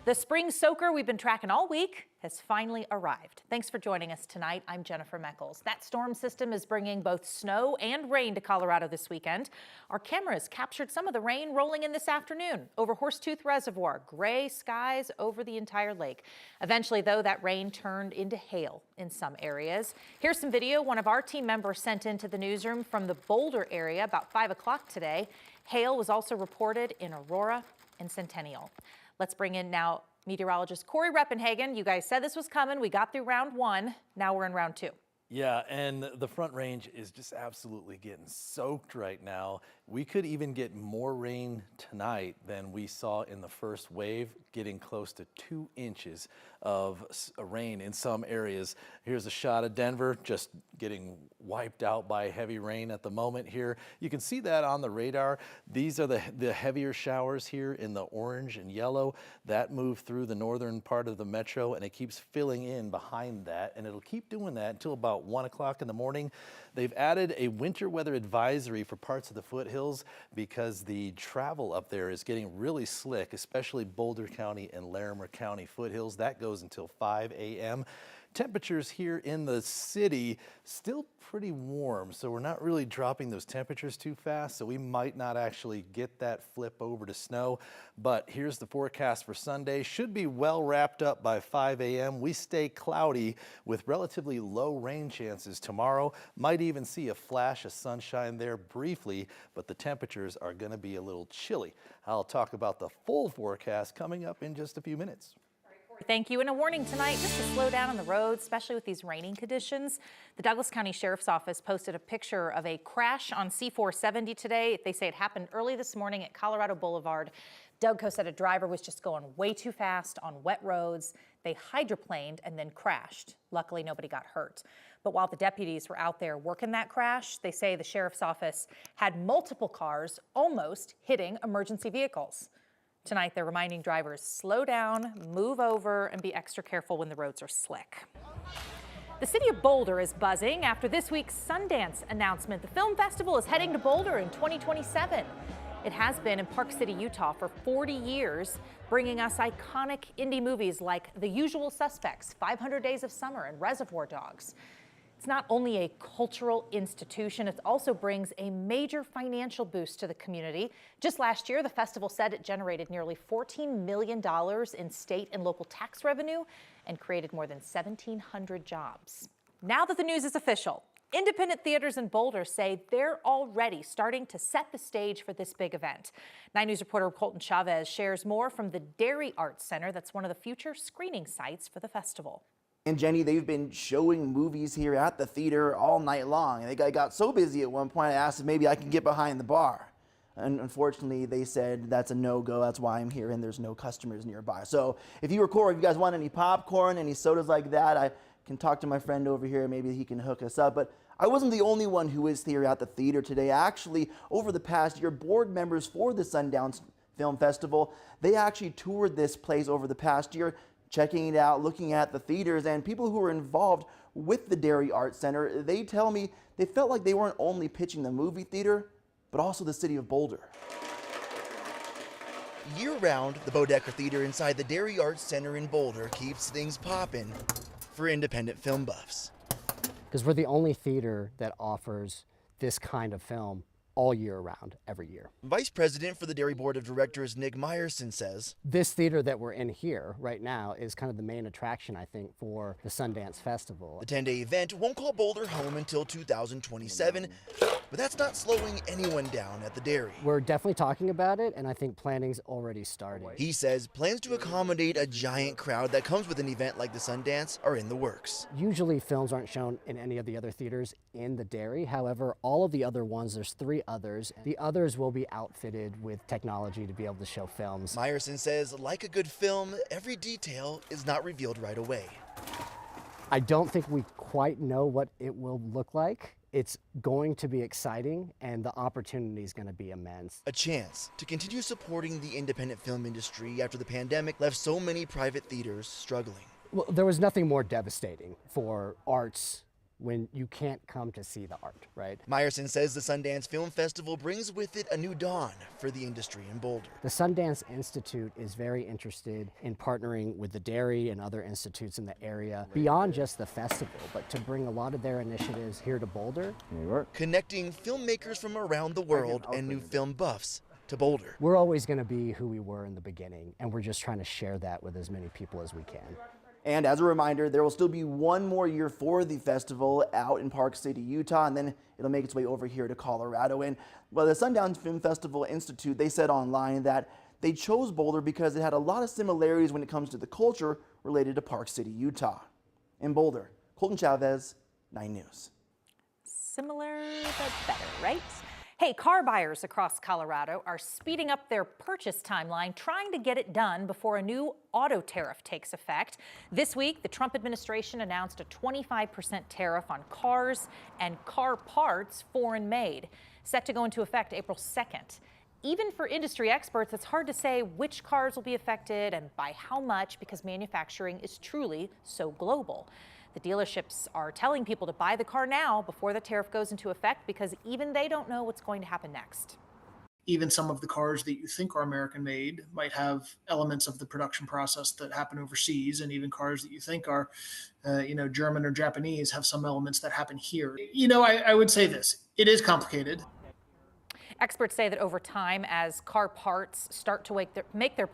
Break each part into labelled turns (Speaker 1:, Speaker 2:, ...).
Speaker 1: The spring soaker we've been tracking all week has finally arrived. Thanks for joining us tonight. I'm Jennifer Meckles. That storm system is bringing both snow and rain to Colorado this weekend. Our cameras captured some of the rain rolling in this afternoon over Horsetooth Reservoir. Gray skies over the entire lake. Eventually, though, that rain turned into hail in some areas. Here's some video one of our team members sent into the newsroom from the Boulder area about 5 o'clock today. Hail was also reported in Aurora and Centennial. Let's bring in now meteorologist Corey Reppenhagen. You guys said this was coming. We got through round one. Now we're in round two.
Speaker 2: Yeah, and the Front Range is just absolutely getting soaked right now. We could even get more rain tonight than we saw in the first wave, getting close to 2 inches of rain in some areas. Here's a shot of Denver just getting wiped out by heavy rain at the moment here. You can see that on the radar. These are the heavier showers here in the orange and yellow. That moved through the northern part of the metro, and it keeps filling in behind that, and it'll keep doing that until about 1 o'clock in the morning. They've added a winter weather advisory for parts of the foothills because the travel up there is getting really slick, especially Boulder County and Larimer County foothills. That goes until 5 a.m. Temperatures here in the city still pretty warm, so we're not really dropping those temperatures too fast, so we might not actually get that flip over to snow. But here's the forecast for Sunday. Should be well wrapped up by 5 a.m. We stay cloudy with relatively low rain chances tomorrow. Might even see a flash of sunshine there briefly, but the temperatures are going to be a little chilly. I'll talk about the full forecast coming up in just a few minutes.
Speaker 1: Thank you. And a warning tonight, just to slow down on the road, especially with these raining conditions. The Douglas County Sheriff's Office posted a picture of a crash on C-470 today. They say it happened early this morning at Colorado Boulevard. DougCo said a driver was just going way too fast on wet roads. They hydroplaned and then crashed. Luckily, nobody got hurt. But while the deputies were out there working that crash, they say the Sheriff's Office had multiple cars almost hitting emergency vehicles. Tonight, they're reminding drivers, slow down, move over, and be extra careful when the roads are slick. The city of Boulder is buzzing after this week's Sundance announcement. The film festival is heading to Boulder in 2027. It has been in Park City, Utah for 40 years, bringing us iconic indie movies like The Usual Suspects, 500 Days of Summer, and Reservoir Dogs. It's not only a cultural institution, it also brings a major financial boost to the community. Just last year, the festival said it generated nearly $14 million in state and local tax revenue and created more than 1,700 jobs. Now that the news is official, independent theaters in Boulder say they're already starting to set the stage for this big event. 9 News reporter Colton Chavez shares more from the Dairy Arts Center. That's one of the future screening sites for the festival.
Speaker 3: And Jenny, they've been showing movies here at the theater all night long. And they got so busy at one point, I asked if maybe I could get behind the bar. And unfortunately, they said that's a no-go. That's why I'm here, and there's no customers nearby. So if you or if you guys want any popcorn, any sodas like that, I can talk to my friend over here. Maybe he can hook us up. But I wasn't the only one who is here at the theater today. Actually, over the past year, board members for the Sundance Film Festival, they actually toured this place over the past year, checking it out, looking at the theaters, and people who were involved with the Dairy Arts Center, they tell me they felt like they weren't only pitching the movie theater, but also the city of Boulder. Year-round, the Bodecker Theater inside the Dairy Arts Center in Boulder keeps things popping for independent film buffs.
Speaker 4: Because we're the only theater that offers this kind of film all year round, every year.
Speaker 3: Vice President for the Dairy Board of Directors, Nick Meyerson, says,
Speaker 4: this theater that we're in here right now is kind of the main attraction, I think, for the Sundance Festival.
Speaker 3: The 10-day event won't call Boulder home until 2027, but that's not slowing anyone down at the dairy.
Speaker 4: We're definitely talking about it, and I think planning's already started.
Speaker 3: He says plans to accommodate a giant crowd that comes with an event like the Sundance are in the works.
Speaker 4: Usually films aren't shown in any of the other theaters in the dairy. However, all of the other ones, there's 3 others. The others will be outfitted with technology to be able to show films.
Speaker 3: Meyerson says, like a good film, every detail is not revealed right away.
Speaker 4: I don't think we quite know what it will look like. It's going to be exciting, and the opportunity is going to be immense.
Speaker 3: A chance to continue supporting the independent film industry after the pandemic left so many private theaters struggling.
Speaker 4: Well, there was nothing more devastating for arts when you can't come to see the art, right?
Speaker 3: Meyerson says the Sundance Film Festival brings with it a new dawn for the industry in Boulder.
Speaker 4: The Sundance Institute is very interested in partnering with the dairy and other institutes in the area beyond just the festival, but to bring a lot of their initiatives here to Boulder.
Speaker 3: Connecting filmmakers from around the world and new film buffs to Boulder.
Speaker 4: We're always going to be who we were in the beginning, and we're just trying to share that with as many people as we can.
Speaker 3: And as a reminder, there will still be one more year for the festival out in Park City, Utah, and then it'll make its way over here to Colorado. And well, the Sundance Film Festival Institute, they said online that they chose Boulder because it had a lot of similarities when it comes to the culture related to Park City, Utah. In Boulder, Colton Chavez, 9 News.
Speaker 1: Similar but better, right? Hey, car buyers across Colorado are speeding up their purchase timeline, trying to get it done before a new auto tariff takes effect. This week, the Trump administration announced a 25% tariff on cars and car parts foreign made, set to go into effect April 2nd. Even for industry experts, it's hard to say which cars will be affected and by how much because manufacturing is truly so global. The dealerships are telling people to buy the car now before the tariff goes into effect because even they don't know what's going to happen next.
Speaker 5: Even some of the cars that you think are American made might have elements of the production process that happen overseas, and even cars that you think are, German or Japanese have some elements that happen here. I would say this, it is complicated.
Speaker 1: Experts say that over time, as car parts start to make their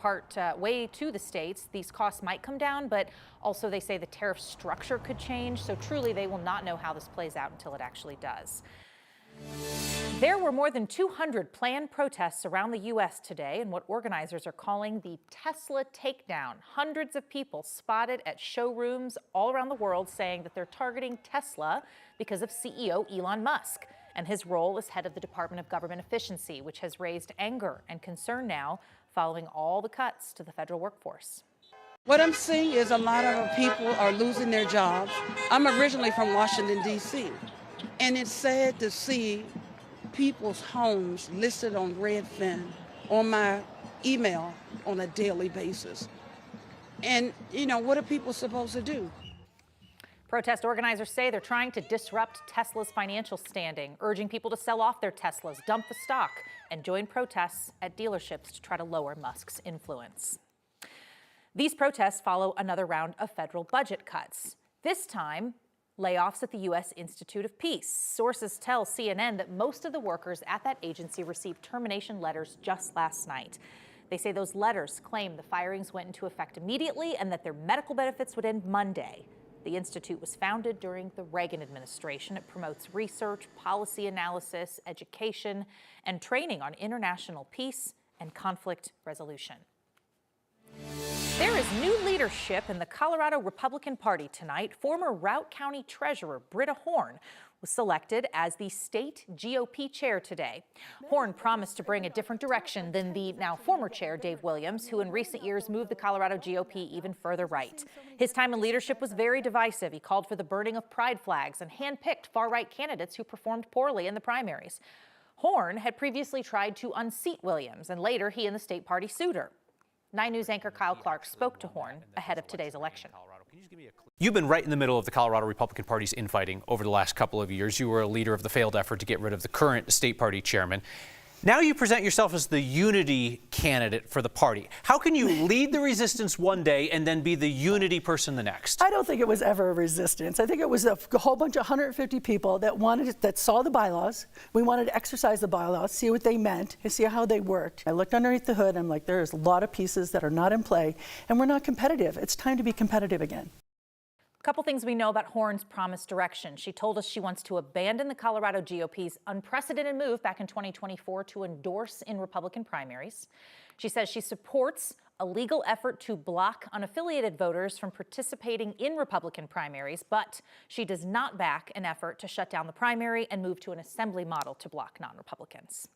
Speaker 1: way to the States, these costs might come down, but also they say the tariff structure could change. So truly, they will not know how this plays out until it actually does. There were more than 200 planned protests around the U.S. today in what organizers are calling the Tesla takedown. Hundreds of people spotted at showrooms all around the world saying that they're targeting Tesla because of CEO Elon Musk and his role as head of the Department of Government Efficiency, which has raised anger and concern now following all the cuts to the federal workforce.
Speaker 6: What I'm seeing is a lot of people are losing their jobs. I'm originally from Washington, D.C., and it's sad to see people's homes listed on Redfin on my email on a daily basis. And, what are people supposed to do?
Speaker 1: Protest organizers say they're trying to disrupt Tesla's financial standing, urging people to sell off their Teslas, dump the stock, and join protests at dealerships to try to lower Musk's influence. These protests follow another round of federal budget cuts. This time, layoffs at the U.S. Institute of Peace. Sources tell CNN that most of the workers at that agency received termination letters just last night. They say those letters claim the firings went into effect immediately and that their medical benefits would end Monday. The institute was founded during the Reagan administration. It promotes research, policy analysis, education, and training on international peace and conflict resolution. There is new leadership in the Colorado Republican Party tonight. Former Routt County Treasurer Britta Horn was selected as the state GOP chair today. Horn promised to bring a different direction than the now former chair, Dave Williams, who in recent years moved the Colorado GOP even further right. His time in leadership was very divisive. He called for the burning of pride flags and handpicked far-right candidates who performed poorly in the primaries. Horn had previously tried to unseat Williams, and later he and the state party sued her. 9 News anchor Kyle Clark spoke to Horn ahead of today's election.
Speaker 7: You've been right in the middle of the Colorado Republican Party's infighting over the last couple of years. You were a leader of the failed effort to get rid of the current state party chairman. Now you present yourself as the unity candidate for the party. How can you lead the resistance one day and then be the unity person the next?
Speaker 8: I don't think it was ever a resistance. I think it was a whole bunch of 150 people that saw the bylaws. We wanted to exercise the bylaws, see what they meant, and see how they worked. I looked underneath the hood. I'm like, there's a lot of pieces that are not in play, and we're not competitive. It's time to be competitive again.
Speaker 1: A couple things we know about Horn's promised direction. She told us she wants to abandon the Colorado GOP's unprecedented move back in 2024 to endorse in Republican primaries. She says she supports a legal effort to block unaffiliated voters from participating in Republican primaries, but she does not back an effort to shut down the primary and move to an assembly model to block non-Republicans.